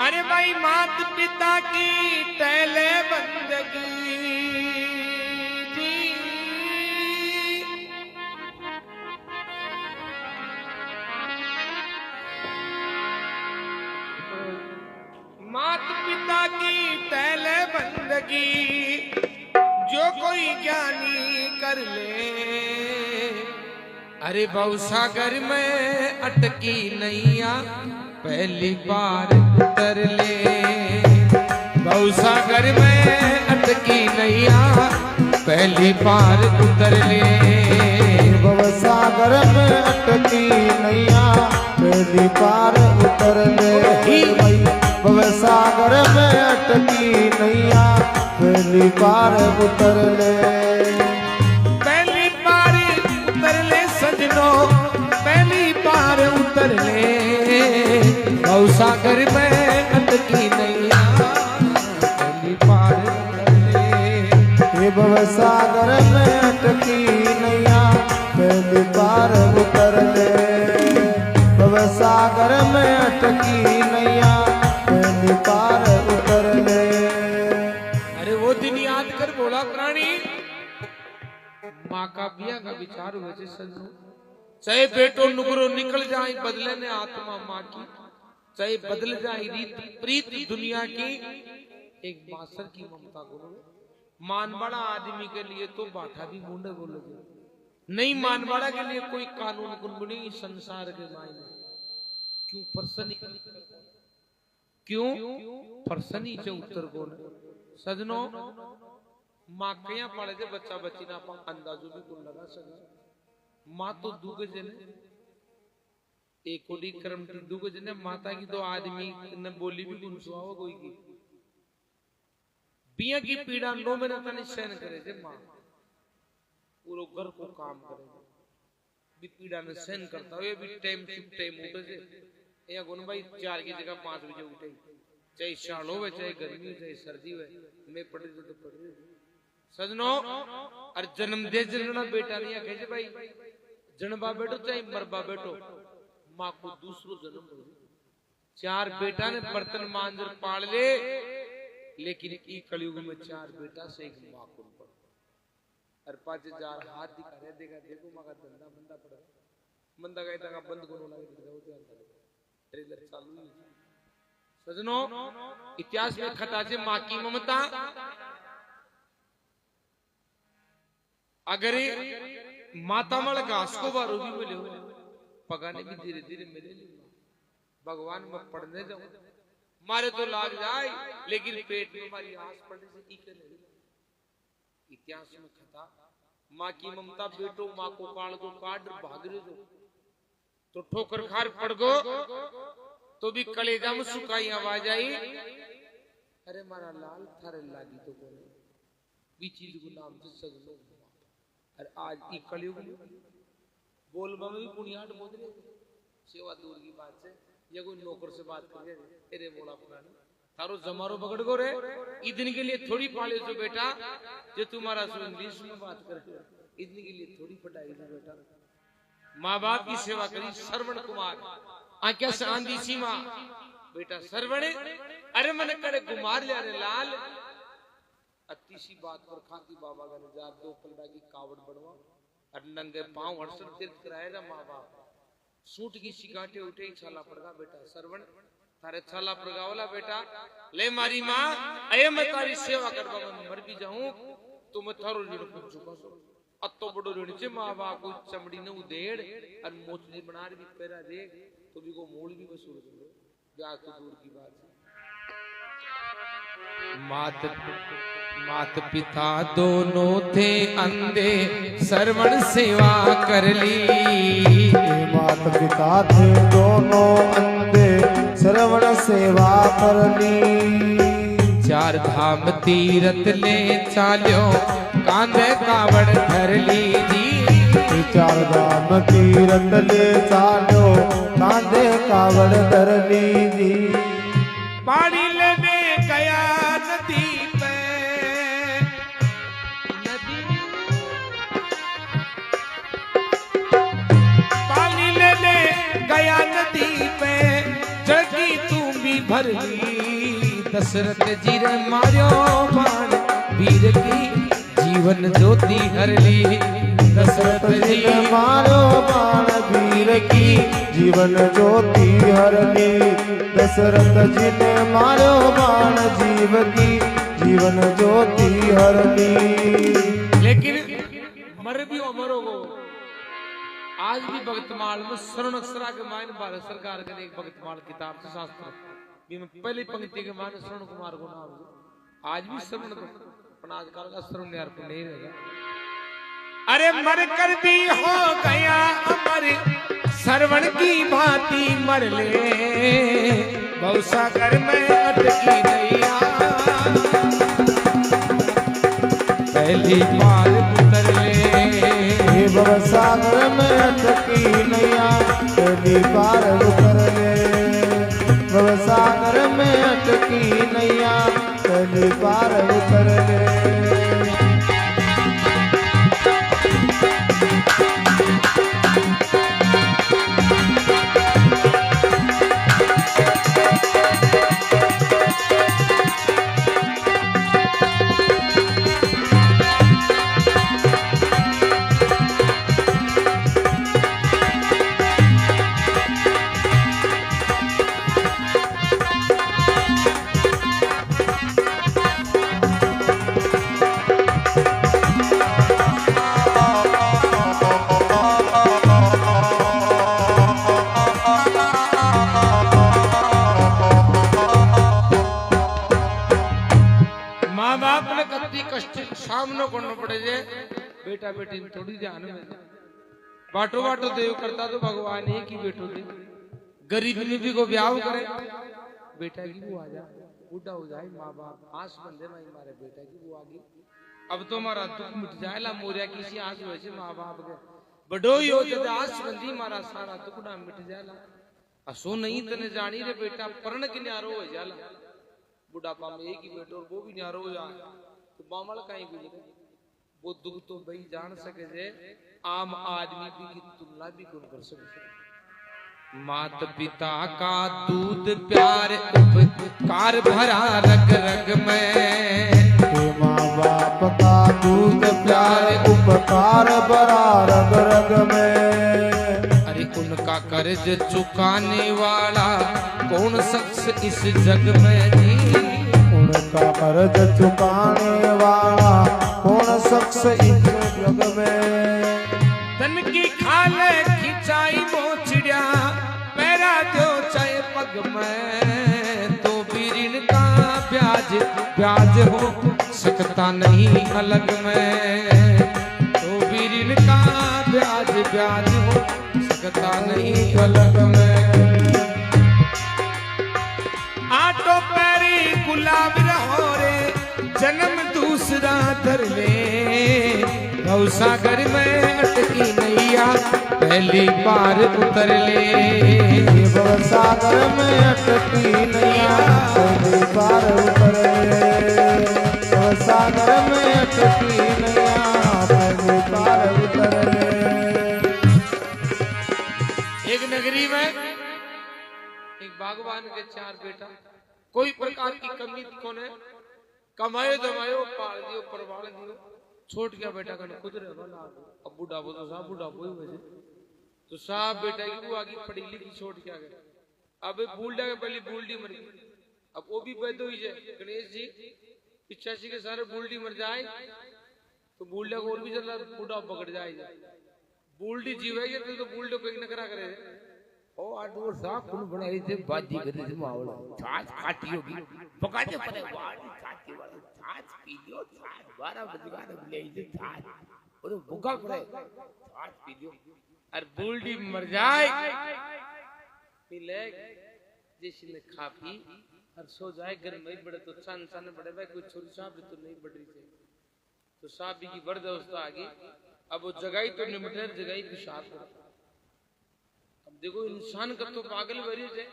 अरे भाई मात पिता की पहले बंदगी जी, मात पिता की पहले बंदगी जो कोई ज्ञानी कर ले, अरे भवसागर में अटकी नैया पहली बार उतर ले, भवसागर में अटकी नैया पहली बार उतर ले, भवसागर में अटकी नैया पहली बार उतर ले, भवसागर में अटकी नैया पहली बार उतर ले, पहली बार उतर ले सजनों, पहली बार उतर ले, भवसागर में अटकी नैया पहली बार उतर ले, ये भवसागर में अटकी नैया पहली बार उतर ले, भवसागर में अटकी नैया पहली बार उतर ले। अरे वो दिन याद कर बोला प्राणी, माँ का बिया का विचार हुए थे सजनों, चाहे बेटो नुगरो निकल जाए बदले ने आत्मा माँ की, चाहे बदल जाए रीत प्रीत दुनिया की, एक मास्टर की ममता को मानवाड़ा आदमी के लिए तो बाठा भी मुंडे बोलोगे, नहीं मानवाड़ा के लिए कोई कानून गुनगुनी संसार के मायने क्यों परसनी, क्यों परसनी से उत्तर को सजनों माँ कया पड़े थे बच्चा बच्ची ना पा अंदाजों भी को लगा सका, माँ तो दुग जने एक कोडी कर्म की दुग जने, माता की तो आदमी ने बोली भी गुण सुहाव कोई की बिया की पीड़ा 9 महीने तक सहन करे थे माँ, पूरा घर को काम करे भी पीड़ा ने सहन करता हुए भी टाइम शिफ्ट टाइम उठे से या गुण भाई 4 की जगह 5 बजे उठे, चाहे शाल हो चाहे गर्मी हो चाहे सर्दी हो, मैं पढ़े तो पढ़े सजनों, और जन्म दे जनना बेटा नहीं कहे भाई जनबा बेटो चाहे मरबा बेटो, माँ को दूसरो जन्म हो, 4 बेटा ने बर्तन मांजर पाल ले, लेकिन ई कलयुग में 4 बेटा से एक माँ को पड़, और 5000 हाथ दिखा रहे देखा देखो माँ का धंधा बंदा पड़ा, बंदा कहता का बंद को लगे ट्रेलर चालू है सजनों, इतिहास में खता से माँ की ममता, अगर माता मल घास को बारो भी मिले हो पकाने भी धीरे धीरे मिले, भगवान में पढ़ने जाओ मारे तो लाग जाए, लेकिन पेट में हमारी आस पड़ने से की करे, इतिहास में खता माँ की ममता, बेटो माँ को काट दो काट भाग रहे जो तो ठोकर खार पड़ गो तो भी कलेजा में सुखाई आवाज आई, अरे मारा लाल थारे लागी तो कोने भी चीज को नाम से सजनो, और आज ई कलयुग में बोल में भी बुनियाद बोल रहे, सेवा दूर की बात से या कोई नौकर से बात कर रहे, अरे बोला पुराना थारो जमारो पकड़ गो रे, इतने के लिए थोड़ी पाले जो बेटा जो तुम्हारा सो इंग्लिश में बात करे, इतने के लिए थोड़ी पढ़ाई जो बेटा, माँ बाप की सेवा करी श्रवण कुमार आज्ञा से आंधी सीमा बेटा श्रवण, अरे मन करे कुमार ले अरे लाल, अति सी बात पर खाती बाबा का नजार 2 पलड़ा की कावड़ बढ़वा और नंगे पांव हर्षण तीर्थ कराएगा, माँ बाप सूट की सिकाटे उठे छाला पड़गा बेटा श्रवण, थारे छाला पड़गावला बेटा ले मारी माँ, अये मैं तारी सेवा करवा मैं मर भी जाऊं तो मैं थारो ऋण को चुका सो, अतो बड़ो ऋण से माँ बाप को चमड़ी ने उधेड़ और मोचनी बना भी पैरा दे तो भी को मूल भी वसूल करो, ब्याज तो दूर की बात है। मात पिता दोनों थे अंधे श्रवण सेवा कर ली, मात पिता थे दोनों अंधे श्रवण सेवा कर ली, 4 धाम तीरथ ले चाल्यो कांधे कावड़ धर ली जी, 4 धाम तीरथ ले चाल्यो कांधे कावड़ धर ली जी, पानी लेने गया नदी पे, पानी लेने गया नदी पे, जगी तू भी भर ली दशरथ जी रे मार्यो बाण वीर की जीवन ज्योति हर ली दशरथ जी ने मारो बाण वीर की जीवन ज्योति हर ली दशरथ जी ने मारो बाण जीव की जीवन ज्योति हर ली। लेकिन मर भी अमरो को आज भी भक्तमाल में शरण अक्षरा के मान भारत सरकार के एक भक्तमाल किताब से शास्त्र भी में पहली पंक्ति के मान श्रवण कुमार को नाम आज भी श्रवण अपना आजकल का श्रवण यार को नहीं रहेगा। अरे मर कर भी हो गया अमर श्रवण की भांति मर ले भवसागर में अटकी नैया पहली बार उतर ले भवसागर में अटकी नैया पहली बार उतर ले भवसागर में अटकी नैया पहली बार उतर ले। सामने करना पड़े जे बेटा बेटी थोड़ी ध्यान में बाटो बाटो देव करता तो भगवान ही की बेटो दे गरीब में भी को ब्याह करे बेटा की वो आ जा बूढ़ा हो जाए माँ बाप आस बंदे में मारे बेटा की वो आ गई अब तो हमारा दुख मिट जाए ला मोरिया किसी आस वैसे माँ बाप के बड़ो ही हो जब आस बंदी मारा सारा दुखड़ा मिट जाए ला असो नहीं तने जानी रे बेटा परण के न्यारो हो जाला बुढ़ापा में एक ही बेटो और वो भी न्यारो हो जाए तो बामल कहीं गुजरे वो दुख तो भाई जान सके जे आम आदमी भी की तुलना भी कौन कर सके। माता पिता का दूध प्यार उपकार भरा रग रग में माँ बाप का दूध प्यार उपकार भरा रग रग में अरे उनका कर्ज चुकाने वाला कौन शख्स इस जग में जी उनका कर्ज चुकाने वाला कौन शख्स इस जग में धन की खाले खिंचाई मोचड़िया पैरा दो चाहे पग में तो भी ऋण का ब्याज ब्याज हो सकता नहीं अलग में तो भी ऋण का ब्याज ब्याज हो सकता नहीं अलग में। आटो पैरी गुलाब रहो रे जन्म दूसरा धर ले भवसागर में अटकी नैया पहली बार उतर ले भवसागर में अटकी नैया पहली बार उतर ले भवसागर में अटकी नैया पहली बार उतर ले। एक नगरी में एक बागवान के चार बेटा कोई प्रकार की कमी कोने कमाए दमायो पाल दियो परवाल दियो छोट गया बेटा का खुद रहे वाला अब बूढ़ा वो तो साहब बूढ़ा वो ही वजह तो साहब बेटा की वो आगे पढ़ी लिखी छोड़ के आ गए अब बूढ़ा के पहले बूढ़ी मर गई अब वो भी पैदा हुई है गणेश जी 85 के सारे बूढ़ी मर जाए तो बूढ़ा को और भी ज्यादा बूढ़ा पकड़ जाए बूढ़ी जीवेगी तो बूढ़े को एक नकरा करे ओ आडू साहब कुन बनाई थे बाजी करे थे मावल छाछ खाटी होगी पका दे पड़े वाली छाछ वाली छाछ पी लियो छाछ 12 बजे बाद ले थे छाछ और भूखा पड़े छाछ पी लियो और बूढ़ी मर जाए मिले जिसने खा पी और सो जाए घर में बड़े तो सन सन बड़े भाई कोई छोरी साहब तो नहीं बढ़ रही थी तो साहब की बर्द अवस्था आ गई अब वो जगाई तो निमटर जगाई पेशाब कर देखो इंसान का तो पागल भरी है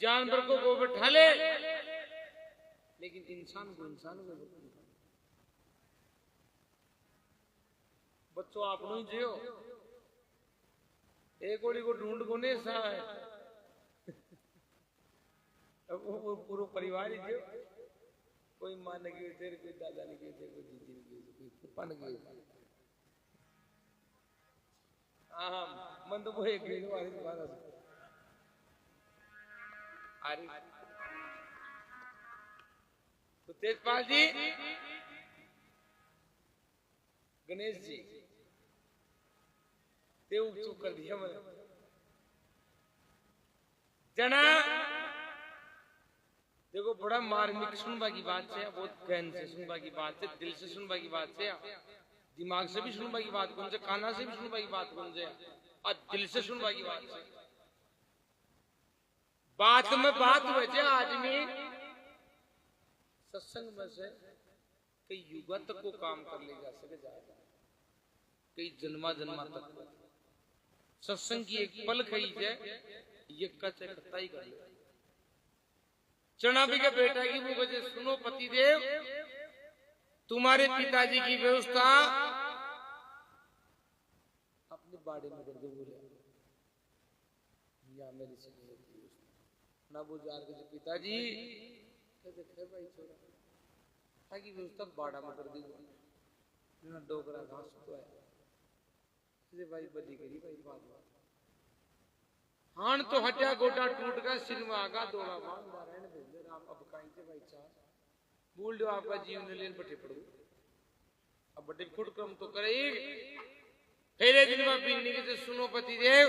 जानवर को बैठा ले लेकिन इंसान को बच्चों आप नहीं जियो एक गोली को ढूंढ को नहीं सा है वो पूरा परिवार ही जो कोई मां ने गए थे, कोई दादा ने गए थे, कोई दीदी ने गए थे, कोई पप्पा ने गए थे। हाँ मन तो वो एक गई वाली बात है। अरे तो तेजपाल जी, गणेश जी देव चूक कर दिया मैंने जना। देखो बड़ा मार्मिक सुनवा की बात है, बहुत गहन से सुनवा की बात है, दिल से सुनवा की बात है, दिमाग से भी सुनवा की बात कौन से, काना से भी सुनवा की बात कौन से, और दिल से सुनवा की बात है। बात में बात वजह आदमी सत्संग में से कई युगा तक को काम कर ले जा सके, जाएगा कई जन्मा जन्मा तक। सत्संग की एक पल खई है, ये कच्चे कत्ता ही कर ले। चनाबी के बेटा की वो वजह सुनो पतिदेव, तुम्हारे पिताजी की व्यवस्था अपने बाड़े में कर दो। बोले या मेरी से ना वो जार के पिताजी कहते थे भाई छोरा ताकि व्यवस्था बाड़ा में कर दी ना डोकरा घास तो है भाई बदी करी भाई बात हान तो हटिया गोटा टूट गया सिर में आगा दौड़ा बांध नारायण भेजे राम अब काई से भाई चार बोल दो आपका जीवन लेन बटे पड़ो अब बटे खुद क्रम तो करे पहले दिन में बिन्नी के सुनो पतिदेव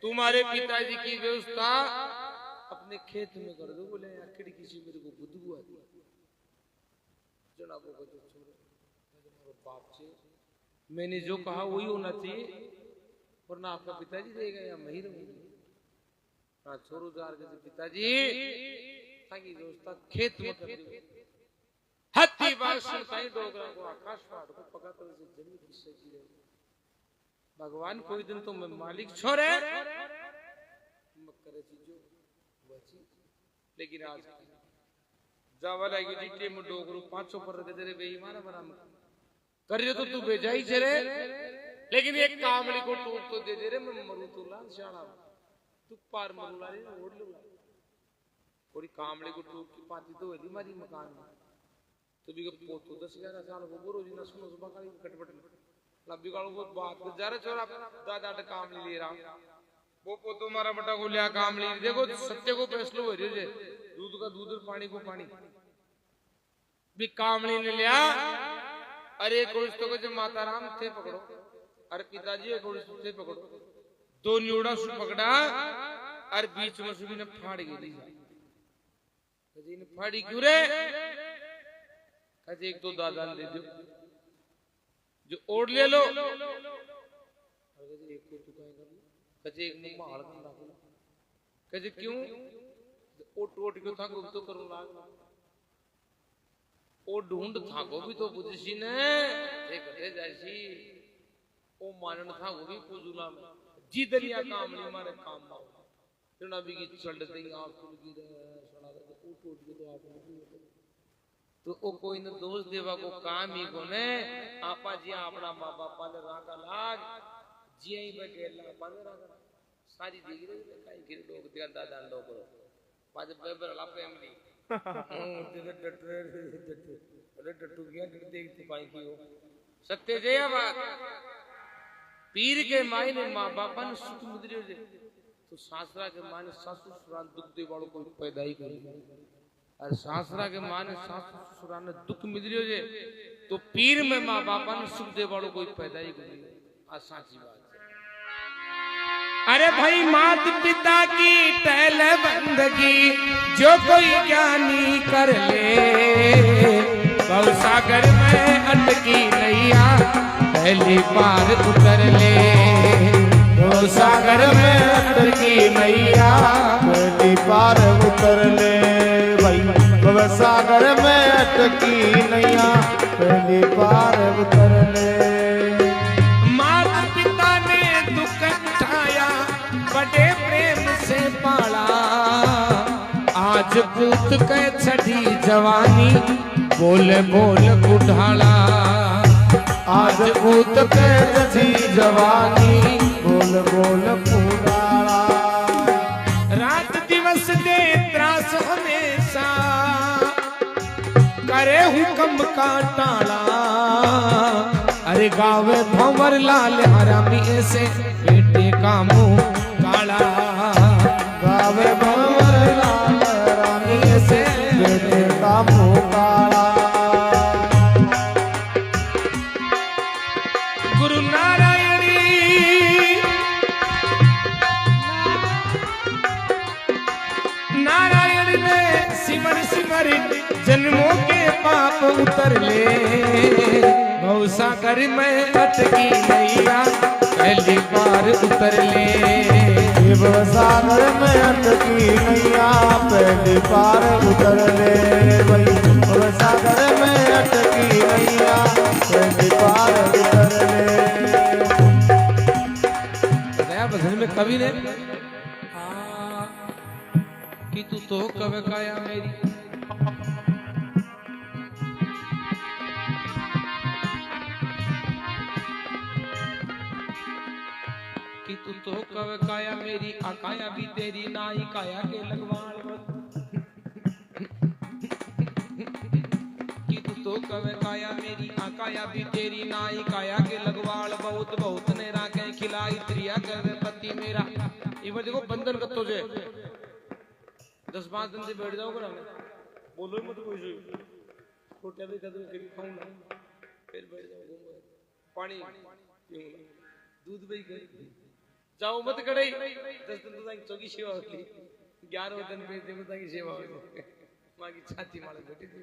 तुम्हारे पिताजी की व्यवस्था अपने खेत में कर दो। बोले खिड़की से मेरे को बुद्धू आती जनाबों को जो छोड़ो बाप से मैंने जो कहा वही होना चाहिए, वरना आपका पिताजी देगा या मैं ही रहूंगी। हाँ छोड़ो जार के पिताजी ताकि व्यवस्था खेत में कर दो। हत्ती बात सुनता ही डोगरा को आकाश फाड़ को पका कर जमीन किससे की रहे भगवान कोई दिन तो मैं मालिक छोड़े करे चीजों बची, लेकिन आज जावाला की जिट्टे में डोगरू 500 पर रखे तेरे बेईमान बना कर रहे तो तू बेजाई चले, लेकिन एक कामली को टूट तो दे दे रे मैं मरू तो लाल शाना तू पार मरू ला रे ओढ़ लो कोई कामली को टूट की पाती तो है मारी मकान में तो भी पोतो 10-11 साल को गुरु जी ने सुनो सुबह का कटपट लंबी कालो वो बात जा रहा छोरा दादा टा कामली ले रहा वो पोतो मारा बटा को लिया कामली। देखो सत्य को फैसलो हो रही है, दूध का दूध और पानी को पानी भी कामली ने लिया। अरे कुछ तो जो माता राम थे पकड़ो, अरे पिताजी कुछ थे पकड़ो, दो न्यूड़ा सु पकड़ा और बीच में सुबह ने फाड़ गई जी ने फाड़ी क्यों रे कहे एक दो दादा ने दे दो जो ओढ़ ले लो एक को तू कहीं कर लो कहे एक मुंह में हाड़ कर रखो कहे क्यों ओ टोट क्यों था गुप्त तो करूं लाग ओ ढूंढ था को भी तो बुद्धि ने एक घटे जैसी ओ मानन था वो भी पूजुला में जी दलिया काम नहीं मारे काम माओ चुना भी की चढ़ते ही आंख खुल गई सड़ा तो ओ टोट के तो आप तो ओ कोई न दोष देवा को काम ही को ने आपा जी अपना मां बापा ने राका लाग जी ही बैठे अल्लाह पाने राका सारी देगी रे काई गिर लोग दिया दादा लो करो पाजे बेबर ला फैमिली अरे टट्टू गया देख तू काई की हो सत्य जय बात पीर के मायने मां बापा ने सुख मुद्रियो जे तो सासरा के माने सासू ससुराल दुख दे वालों को पैदा ही करे और सासरा के माने सासू ससुराल ने दुख मिद्रियो जे तो पीर में मां बापा ने सुख दे वालों को पैदा ही करे आ साची बात। अरे भाई मात पिता की टहल बंदगी जो कोई ज्ञानी कर ले भव सागर में अटकी नैया पहली पार उतर ले भव सागर में अटकी नैया पहली पार उतर ले भाई भव सागर में अटकी नैया पहली पार उतर ले। बड़े प्रेम से पाला आज पूत के छठी जवानी बोल बोल कुठाला आज पूत के छठी जवानी बोल बोल कुठाला। रात दिवस दिवस दे त्रास हमेशा, करे हुक्म का टाला। अरे गावे भंवर लाल हरामी ऐसे बेटे का मुंह काला। गावे भंवर लाल हरामी ऐसे बेटे का मुंह काला। गुरु नारायणी नारायण ने सिमर सिमर जन्मों के पाप उतर ले। भवसागर में अटकी नैया पहली बार उतर ले। भवसागर में अटकी नैया पहली बार उतर ले। भाई भवसागर में अटकी नैया पहली बार उतर ले। बताया भजन में कवि ने कि तू तो कब काया मेरी, कि तू तो कब काया मेरी, आकाया भी तेरी नाई काया के लगवाण। कि तू तो कब काया मेरी, आकाया भी तेरी नाई काया के लगवाल। बहुत बहुत ने राखें खिलाई त्रिया कर पति मेरा। ये देखो बंधन कत्तो से 10-5 दिन से बैठ जाओ कराने, बोलो ही मत कोई से छोटे भी कदम फिर खाऊंगा, फिर बैठ जाओ घूमो, पानी पीऊंगा, दूध भी कर जाओ मत कड़े। 10 दिन तो ताकि चौकी सेवा होती, 11वें दिन पे देखो ताकि सेवा होती। माँ की छाती मारे बैठी थी,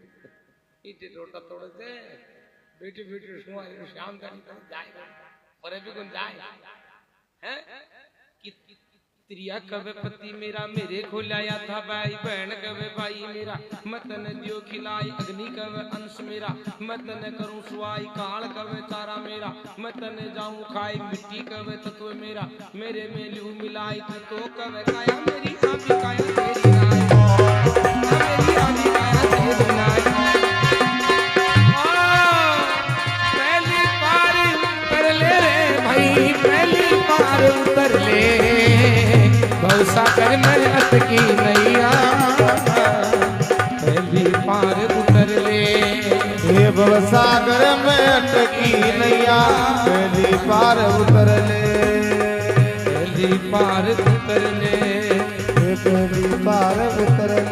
ईटे लोटा तोड़े थे, बैठे बैठे सुहाए शाम का निकल जाए और अभी कौन जाए हैं कि त्रिया कवे पति मेरा मेरे को लाया था भाई। बहन कवे भाई मेरा मतन दियो खिलाई। अग्नि कवे अंश मेरा मतन करूं सुवाई। काल कवे चारा मेरा मतन जाऊं खाई। मिट्टी कवे तत्व मेरा मेरे में लू मिलाई। तू तो कवे काया मेरी आभी काया तेरी नाई। मेरी आभी काया तेरी नाई। पहली बार उतर ले रे भाई, पहली बार उतर ले। भवसागर में अटकी नैया पहली पार उतर ले। हे भवसागर में अटकी नैया पहली पार उतर ले। पहली पार उतर ले, पहली पार उतर ले।